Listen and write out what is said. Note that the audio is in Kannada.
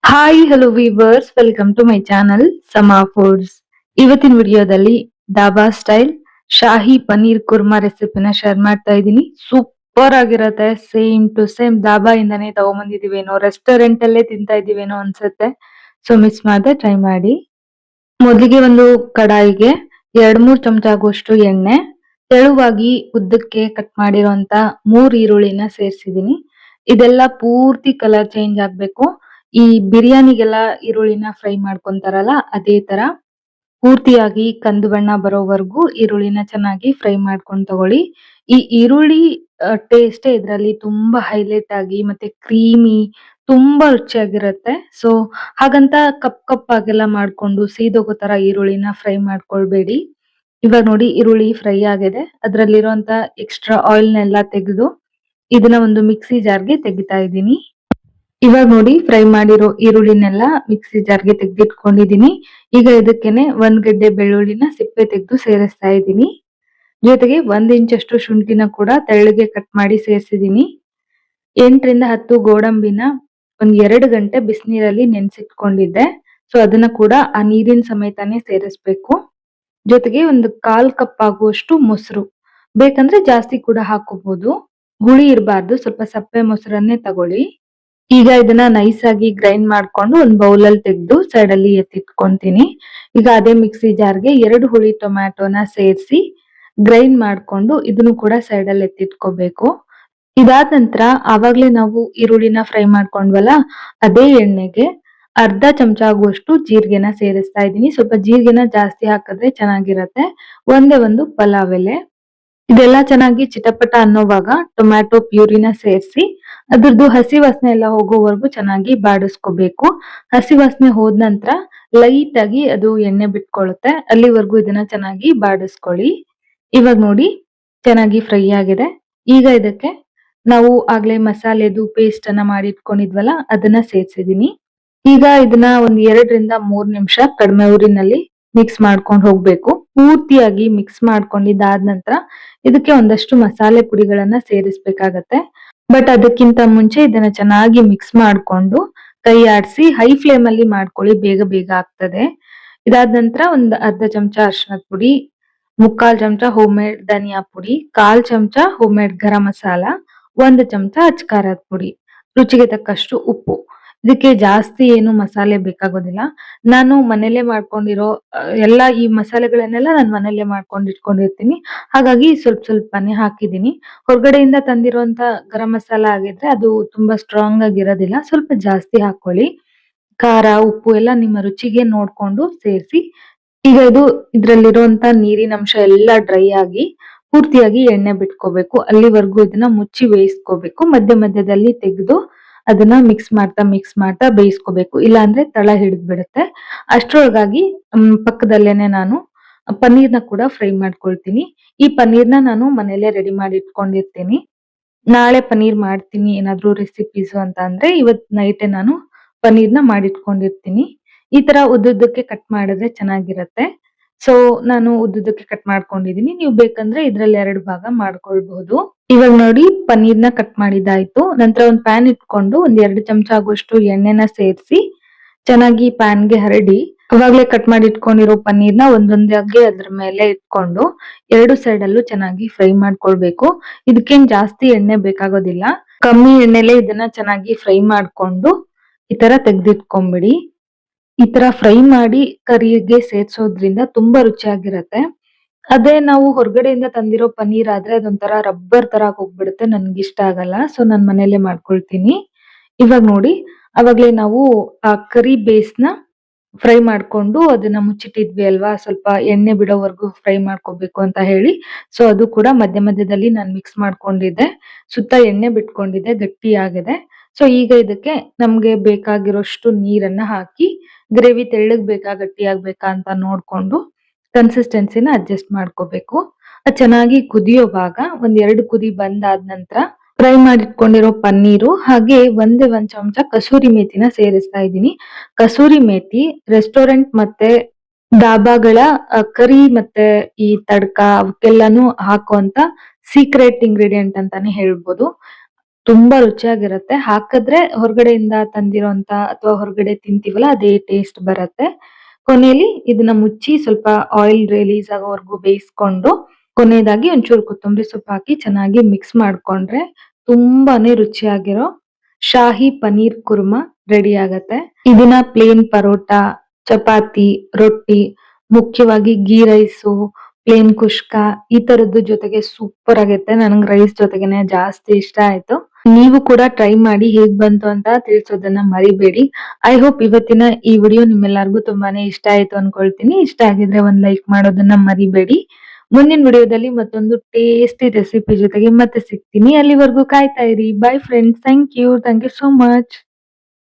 Hi hello viewers, welcome to my channel Sama Foods. ಇವತ್ತಿನ ವಿಡಿಯೋದಲ್ಲಿ ಡಾಬಾ ಸ್ಟೈಲ್ ಶಾಹಿ ಪನ್ನೀರ್ ಕುರ್ಮಾ ರೆಸಿಪಿನ ಶೇರ್ ಮಾಡ್ತಾ ಇದ್ದೀನಿ. ಸೂಪರ್ ಆಗಿರತ್ತೆ. ಸೇಮ್ ಟು ಸೇಮ್ ಡಾಬಾ ಇಂದಾನೆ ತಗೊಂಬಂದಿದೀವೇನೋ, ರೆಸ್ಟೋರೆಂಟ್ ಅಲ್ಲೇ ತಿಂತಾ ಇದೀವೇನೋ ಅನ್ಸುತ್ತೆ. ಸೊ ಮಿಸ್ ಮಾಡದೆ ಟ್ರೈ ಮಾಡಿ. ಮೊದಲಿಗೆ ಒಂದು ಕಡಾಯಿಗೆ 2-3 ಚಮಚ ಆಗುವಷ್ಟು ಎಣ್ಣೆ, ತೆಳುವಾಗಿ ಉದ್ದಕ್ಕೆ ಕಟ್ ಮಾಡಿರುವಂತ 3 ಈರುಳ್ಳಿನ ಸೇರಿಸಿದೀನಿ. ಇದೆಲ್ಲ ಪೂರ್ತಿ ಕಲರ್ ಚೇಂಜ್ ಆಗ್ಬೇಕು. ಈ ಬಿರಿಯಾನಿಗೆಲ್ಲ ಈರುಳ್ಳಿನ ಫ್ರೈ ಮಾಡ್ಕೊಂತಾರಲ್ಲ ಅದೇ ತರ ಪೂರ್ತಿಯಾಗಿ ಕಂದು ಬಣ್ಣ ಬರೋವರೆಗೂ ಈರುಳ್ಳಿನ ಚೆನ್ನಾಗಿ ಫ್ರೈ ಮಾಡ್ಕೊಂಡು ತಗೊಳ್ಳಿ. ಈ ಈರುಳ್ಳಿ ಟೇಸ್ಟೇ ಇದ್ರಲ್ಲಿ ತುಂಬಾ ಹೈಲೈಟ್ ಆಗಿ ಮತ್ತೆ ಕ್ರೀಮಿ ತುಂಬಾ ರುಚಿಯಾಗಿರುತ್ತೆ. ಸೊ ಹಾಗಂತ ಕಪ್ಪಾಗೆಲ್ಲ ಮಾಡ್ಕೊಂಡು ಸೀದೋಗೋ ತರ ಈರುಳ್ಳಿನ ಫ್ರೈ ಮಾಡ್ಕೊಳ್ಬೇಡಿ. ಇವಾಗ ನೋಡಿ ಈರುಳ್ಳಿ ಫ್ರೈ ಆಗಿದೆ. ಅದ್ರಲ್ಲಿರುವಂತ ಎಕ್ಸ್ಟ್ರಾ ಆಯಿಲ್ನೆಲ್ಲ ತೆಗೆದು ಇದನ್ನ ಒಂದು ಮಿಕ್ಸಿ ಜಾರ್ಗೆ ತೆಗಿತಾ ಇದ್ದೀನಿ. ಇವಾಗ ನೋಡಿ ಫ್ರೈ ಮಾಡಿರೋ ಈರುಳ್ಳಿನೆಲ್ಲ ಮಿಕ್ಸಿ ಜಾರ್ಗೆ ತೆಗೆದಿಟ್ಕೊಂಡಿದೀನಿ. ಈಗ ಇದಕ್ಕೇನೆ 1 ಗೆಡ್ಡೆ ಬೆಳ್ಳುಳ್ಳಿನ ಸಿಪ್ಪೆ ತೆಗೆದು ಸೇರಿಸ್ತಾ ಇದ್ದೀನಿ. ಜೊತೆಗೆ 1 ಇಂಚಷ್ಟು ಶುಂಠಿನ ಕೂಡ ತೆಳ್ಳಗೆ ಕಟ್ ಮಾಡಿ ಸೇರಿಸಿದೀನಿ. 8ರಿಂದ 10 ಗೋಡಂಬಿನ ಒಂದ್ 2 ಗಂಟೆ ಬಿಸಿನೀರಲ್ಲಿ ನೆನ್ಸಿಟ್ಕೊಂಡಿದ್ದೆ. ಸೊ ಅದನ್ನ ಕೂಡ ಆ ನೀರಿನ ಸಮೇತಾನೆ ಸೇರಿಸ್ಬೇಕು. ಜೊತೆಗೆ ಒಂದು 1/4 ಕಪ್ ಆಗುವಷ್ಟು ಮೊಸರು, ಬೇಕಂದ್ರೆ ಜಾಸ್ತಿ ಕೂಡ ಹಾಕೋಬಹುದು. ಹುಳಿ ಇರಬಾರ್ದು, ಸ್ವಲ್ಪ ಸಪ್ಪೆ ಮೊಸರನ್ನೇ ತಗೊಳ್ಳಿ. ಈಗ ಇದನ್ನ ನೈಸ್ ಆಗಿ ಗ್ರೈಂಡ್ ಮಾಡ್ಕೊಂಡು ಒಂದು ಬೌಲಲ್ಲಿ ತೆಗೆದು ಸೈಡ್ ಅಲ್ಲಿ ಎತ್ತಿಟ್ಕೊಂತೀನಿ. ಈಗ ಅದೇ ಮಿಕ್ಸಿ ಜಾರ್ಗೆ 2 ಹುಳಿ ಟೊಮ್ಯಾಟೋನ ಸೇರಿಸಿ ಗ್ರೈಂಡ್ ಮಾಡ್ಕೊಂಡು ಇದನ್ನು ಕೂಡ ಸೈಡ್ ಅಲ್ಲಿ ಎತ್ತಿಟ್ಕೋಬೇಕು. ಇದಾದ ನಂತರ ಆವಾಗ್ಲೇ ನಾವು ಈರುಳ್ಳಿನ ಫ್ರೈ ಮಾಡ್ಕೊಂಡ್ವಲ್ಲ, ಅದೇ ಎಣ್ಣೆಗೆ ಅರ್ಧ ಚಮಚ ಆಗುವಷ್ಟು ಜೀರಿಗೆನ ಸೇರಿಸ್ತಾ ಇದ್ದೀನಿ. ಸ್ವಲ್ಪ ಜೀರಿಗೆನ ಜಾಸ್ತಿ ಹಾಕಿದ್ರೆ ಚೆನ್ನಾಗಿರತ್ತೆ. ಒಂದೇ ಒಂದು ಪಲಾವ್ ಎಲೆ. ಇದೆಲ್ಲ ಚೆನ್ನಾಗಿ ಚಿಟಪಟ ಅನ್ನೋವಾಗ ಟೊಮ್ಯಾಟೊ ಪ್ಯೂರಿನ ಸೇರಿಸಿ ಅದ್ರದ್ದು ಹಸಿ ವಾಸನೆ ಎಲ್ಲ ಹೋಗೋವರೆಗೂ ಚೆನ್ನಾಗಿ ಬಾಡಿಸ್ಕೋಬೇಕು. ಹಸಿ ವಾಸನೆ ಹೋದ ನಂತರ ಲೈಟ್ ಆಗಿ ಅದು ಎಣ್ಣೆ ಬಿಟ್ಕೊಳ್ಳುತ್ತೆ. ಅಲ್ಲಿವರೆಗೂ ಇದನ್ನ ಚೆನ್ನಾಗಿ ಬಾಡಿಸ್ಕೊಳ್ಳಿ. ಇವಾಗ ನೋಡಿ ಚೆನ್ನಾಗಿ ಫ್ರೈ ಆಗಿದೆ. ಈಗ ಇದಕ್ಕೆ ನಾವು ಆಗ್ಲೇ ಮಸಾಲೆದು ಪೇಸ್ಟ್ ಅನ್ನ ಮಾಡಿ ಇಟ್ಕೊಂಡಿದ್ವಲ್ಲ ಅದನ್ನ ಸೇರ್ಸಿದೀನಿ. ಈಗ ಇದನ್ನ ಒಂದ್ 2ರಿಂದ 3 ನಿಮಿಷ ಕಡಿಮೆ ಊರಿನಲ್ಲಿ ಮಿಕ್ಸ್ ಮಾಡ್ಕೊಂಡು ಹೋಗ್ಬೇಕು. ಪೂರ್ತಿಯಾಗಿ ಮಿಕ್ಸ್ ಮಾಡ್ಕೊಂಡಿದ್ದಾದ ನಂತರ ಇದಕ್ಕೆ ಒಂದಷ್ಟು ಮಸಾಲೆ ಪುಡಿಗಳನ್ನ ಸೇರಿಸ್ಬೇಕಾಗತ್ತೆ. ಬಟ್ ಅದಕ್ಕಿಂತ ಮುಂಚೆ ಇದನ್ನ ಚೆನ್ನಾಗಿ ಮಿಕ್ಸ್ ಮಾಡ್ಕೊಂಡು ಕೈ ಆಡಿಸಿ ಹೈ ಫ್ಲೇಮ್ ಅಲ್ಲಿ ಮಾಡ್ಕೊಳ್ಳಿ, ಬೇಗ ಬೇಗ ಆಗ್ತದೆ. ಇದಾದ ನಂತರ ಒಂದ್ ಅರ್ಧ ಚಮಚ ಅರಿಶಿನದ ಪುಡಿ, 3/4 ಚಮಚ ಹೋಮ್ ಮೇಡ್ ಧನಿಯಾ ಪುಡಿ, 1/4 ಚಮಚ ಹೋಮ್ ಮೇಡ್ ಗರಂ ಮಸಾಲ, 1 ಚಮಚ ಅಚ್ಚ ಖಾರದ ಪುಡಿ, ರುಚಿಗೆ ತಕ್ಕಷ್ಟು ಉಪ್ಪು. ಇದಕ್ಕೆ ಜಾಸ್ತಿ ಏನು ಮಸಾಲೆ ಬೇಕಾಗೋದಿಲ್ಲ. ನಾನು ಮನೇಲೆ ಮಾಡ್ಕೊಂಡಿರೋ ಎಲ್ಲಾ ಈ ಮಸಾಲೆಗಳನ್ನೆಲ್ಲ ನಾನು ಮನೇಲೆ ಮಾಡ್ಕೊಂಡು ಇಟ್ಕೊಂಡಿರ್ತೀನಿ. ಹಾಗಾಗಿ ಸ್ವಲ್ಪ ಸ್ವಲ್ಪನೇ ಹಾಕಿದೀನಿ. ಹೊರಗಡೆಯಿಂದ ತಂದಿರುವಂತ ಗರಂ ಮಸಾಲ ಆಗಿದ್ರೆ ಅದು ತುಂಬಾ ಸ್ಟ್ರಾಂಗ್ ಆಗಿರೋದಿಲ್ಲ. ಸ್ವಲ್ಪ ಜಾಸ್ತಿ ಹಾಕೊಳ್ಳಿ. ಖಾರ, ಉಪ್ಪು ಎಲ್ಲ ನಿಮ್ಮ ರುಚಿಗೆ ನೋಡ್ಕೊಂಡು ಸೇರಿಸಿ. ಈಗ ಇದ್ರಲ್ಲಿರುವಂತ ನೀರಿನ ಅಂಶ ಎಲ್ಲ ಡ್ರೈ ಆಗಿ ಪೂರ್ತಿಯಾಗಿ ಎಣ್ಣೆ ಬಿಟ್ಕೋಬೇಕು. ಅಲ್ಲಿವರೆಗೂ ಇದನ್ನ ಮುಚ್ಚಿ ಬೇಯಿಸ್ಕೋಬೇಕು. ಮಧ್ಯ ಮಧ್ಯದಲ್ಲಿ ತೆಗೆದು ಅದನ್ನ ಮಿಕ್ಸ್ ಮಾಡ್ತಾ ಬೇಯಿಸ್ಕೋಬೇಕು. ಇಲ್ಲ ಅಂದ್ರೆ ತಳ ಹಿಡಿದ್ ಬಿಡುತ್ತೆ. ಅಷ್ಟ್ರೊಳಗಾಗಿ ಪಕ್ಕದಲ್ಲೇನೆ ನಾನು ಪನ್ನೀರ್ನ ಕೂಡ ಫ್ರೈ ಮಾಡ್ಕೊಳ್ತೀನಿ. ಈ ಪನ್ನೀರ್ನ ನಾನು ಮನೇಲೆ ರೆಡಿ ಮಾಡಿ ಇಟ್ಕೊಂಡಿರ್ತೀನಿ. ನಾಳೆ ಪನ್ನೀರ್ ಮಾಡ್ತೀನಿ ಏನಾದ್ರೂ ರೆಸಿಪೀಸ್ ಅಂತ ಅಂದ್ರೆ ಇವತ್ ನೈಟೇ ನಾನು ಪನ್ನೀರ್ನ ಮಾಡಿಟ್ಕೊಂಡಿರ್ತೀನಿ. ಈ ತರ ಉದ್ದುದ್ದಕ್ಕೆ ಕಟ್ ಮಾಡಿದ್ರೆ ಚೆನ್ನಾಗಿರತ್ತೆ. ಸೊ ನಾನು ಉದ್ದುದ್ದಕ್ಕೆ ಕಟ್ ಮಾಡ್ಕೊಂಡಿದೀನಿ. ನೀವು ಬೇಕಂದ್ರೆ ಇದ್ರಲ್ಲಿ 2 ಭಾಗ ಮಾಡ್ಕೊಳ್ಬಹುದು. ಇವಾಗ ನೋಡಿ ಪನ್ನೀರ್ನ ಕಟ್ ಮಾಡಿದಾಯ್ತು. ನಂತರ ಒಂದು ಪ್ಯಾನ್ ಇಟ್ಕೊಂಡು ಒಂದ್ 2 ಚಮಚ ಆಗುವಷ್ಟು ಎಣ್ಣೆನ ಸೇರಿಸಿ ಚೆನ್ನಾಗಿ ಪ್ಯಾನ್ಗೆ ಹರಡಿ ಅವಾಗ್ಲೇ ಕಟ್ ಮಾಡಿ ಇಟ್ಕೊಂಡಿರೋ ಪನ್ನೀರ್ನ ಒಂದೊಂದಾಗಿ ಅದ್ರ ಮೇಲೆ ಇಟ್ಕೊಂಡು 2 ಸೈಡ್ ಅಲ್ಲೂ ಚೆನ್ನಾಗಿ ಫ್ರೈ ಮಾಡ್ಕೊಳ್ಬೇಕು. ಇದಕ್ಕೇನ್ ಜಾಸ್ತಿ ಎಣ್ಣೆ ಬೇಕಾಗೋದಿಲ್ಲ. ಕಮ್ಮಿ ಎಣ್ಣೆಲೆ ಇದನ್ನ ಚೆನ್ನಾಗಿ ಫ್ರೈ ಮಾಡ್ಕೊಂಡು ಈ ತರ ತೆಗ್ದಿಟ್ಕೊಂಡ್ಬಿಡಿ. ಈ ತರ ಫ್ರೈ ಮಾಡಿ ಕರಿಗೆ ಸೇರ್ಸೋದ್ರಿಂದ ತುಂಬಾ ರುಚಿಯಾಗಿರತ್ತೆ. ಅದೇ ನಾವು ಹೊರಗಡೆಯಿಂದ ತಂದಿರೋ ಪನ್ನೀರ್ ಆದ್ರೆ ಅದೊಂಥರ ರಬ್ಬರ್ ತರ ಹೋಗ್ಬಿಡುತ್ತೆ. ನನ್ಗಿಷ್ಟ ಆಗಲ್ಲ. ಸೊ ನಾನ್ ಮನೇಲೆ ಮಾಡ್ಕೊಳ್ತೀನಿ. ಇವಾಗ ನೋಡಿ ಅವಾಗ್ಲೇ ನಾವು ಆ ಕರಿ ಬೇಸ್ನ ಫ್ರೈ ಮಾಡ್ಕೊಂಡು ಅದನ್ನ ಮುಚ್ಚಿಟ್ಟಿದ್ವಿ ಅಲ್ವಾ, ಸ್ವಲ್ಪ ಎಣ್ಣೆ ಬಿಡೋವರೆಗೂ ಫ್ರೈ ಮಾಡ್ಕೋಬೇಕು ಅಂತ ಹೇಳಿ. ಸೊ ಅದು ಕೂಡ ಮಧ್ಯ ಮಧ್ಯದಲ್ಲಿ ನಾನು ಮಿಕ್ಸ್ ಮಾಡ್ಕೊಂಡಿದ್ದೆ. ಸುತ್ತ ಎಣ್ಣೆ ಬಿಟ್ಕೊಂಡಿದ್ದೆ, ಗಟ್ಟಿ ಆಗಿದೆ. ಸೊ ಈಗ ಇದಕ್ಕೆ ನಮ್ಗೆ ಬೇಕಾಗಿರೋಷ್ಟು ನೀರನ್ನ ಹಾಕಿ ಗ್ರೇವಿ ತೆಳ್ಳಗ್ ಬೇಕಾ ಗಟ್ಟಿ ಆಗ್ಬೇಕಾ ಅಂತ ನೋಡ್ಕೊಂಡು ಕನ್ಸಿಸ್ಟೆನ್ಸಿನ ಅಡ್ಜಸ್ಟ್ ಮಾಡ್ಕೋಬೇಕು. ಅದು ಚೆನ್ನಾಗಿ ಕುದಿಯೋವಾಗ ಒಂದ್ 2 ಕುದಿ ಬಂದಾದ ನಂತರ ಫ್ರೈ ಮಾಡಿಟ್ಕೊಂಡಿರೋ ಪನ್ನೀರು ಹಾಗೆ ಒಂದೇ 1 ಚಮಚ ಕಸೂರಿ ಮೇಥಿನ ಸೇರಿಸ್ತಾ ಇದ್ದೀನಿ. ಕಸೂರಿ ಮೇಥಿ ರೆಸ್ಟೋರೆಂಟ್ ಮತ್ತೆ ಡಾಬಾಗಳ ಕರಿ ಮತ್ತೆ ಈ ತಡ್ಕ ಅವಕ್ಕೆಲ್ಲಾನು ಹಾಕುವಂತ ಸೀಕ್ರೆಟ್ ಇಂಗ್ರೀಡಿಯೆಂಟ್ ಅಂತಾನೆ ಹೇಳ್ಬೋದು. ತುಂಬಾ ರುಚಿಯಾಗಿರುತ್ತೆ. ಹಾಕಿದ್ರೆ ಹೊರಗಡೆಯಿಂದ ತಂದಿರೋಂತ ಅಥವಾ ಹೊರಗಡೆ ತಿಂತೀವಲ್ಲ ಅದೇ ಟೇಸ್ಟ್ ಬರುತ್ತೆ. ಕೊನೆಯಲ್ಲಿ ಇದನ್ನ ಮುಚ್ಚಿ ಸ್ವಲ್ಪ ಆಯಿಲ್ ರಿಲೀಸ್ ಆಗೋವರೆಗೂ ಬೇಯಿಸ್ಕೊಂಡು ಕೊನೆಯದಾಗಿ ಒಂಚೂರು ಕೊತ್ತಂಬರಿ ಸೊಪ್ಪು ಹಾಕಿ ಚೆನ್ನಾಗಿ ಮಿಕ್ಸ್ ಮಾಡ್ಕೊಂಡ್ರೆ ತುಂಬಾನೇ ರುಚಿಯಾಗಿರೋ ಶಾಹಿ ಪನೀರ್ ಕುರ್ಮಾ ರೆಡಿ ಆಗತ್ತೆ. ಇದನ್ನ ಪ್ಲೇನ್ ಪರೋಟ, ಚಪಾತಿ, ರೊಟ್ಟಿ, ಮುಖ್ಯವಾಗಿ ಗೀ ರೈಸು, ಪ್ಲೇನ್ ಕುಷ್ಕ ಈ ತರದ್ದು ಜೊತೆಗೆ ಸೂಪರ್ ಆಗಿರುತ್ತೆ. ನನಗೆ ರೈಸ್ ಜೊತೆಗೆನೆ ಜಾಸ್ತಿ ಇಷ್ಟ ಆಯ್ತು. ನೀವು ಕೂಡ ಟ್ರೈ ಮಾಡಿ ಹೇಗ್ ಬಂತು ಅಂತ ತಿಳಿಸೋದನ್ನ ಮರಿಬೇಡಿ. ಐ ಹೋಪ್ ಇವತ್ತಿನ ಈ ವಿಡಿಯೋ ನಿಮ್ಮೆಲ್ಲರಿಗೂ ತುಂಬಾನೇ ಇಷ್ಟ ಆಯ್ತು ಅನ್ಕೊಳ್ತೀನಿ. ಇಷ್ಟ ಆಗಿದ್ರೆ ಒಂದ್ ಲೈಕ್ ಮಾಡೋದನ್ನ ಮರಿಬೇಡಿ. ಮುಂದಿನ ವಿಡಿಯೋದಲ್ಲಿ ಮತ್ತೊಂದು ಟೇಸ್ಟಿ ರೆಸಿಪಿ ಜೊತೆಗೆ ಮತ್ತೆ ಸಿಗ್ತೀನಿ. ಅಲ್ಲಿವರೆಗೂ ಕಾಯ್ತಾ ಇರಿ. Bye friends. Thank you so much.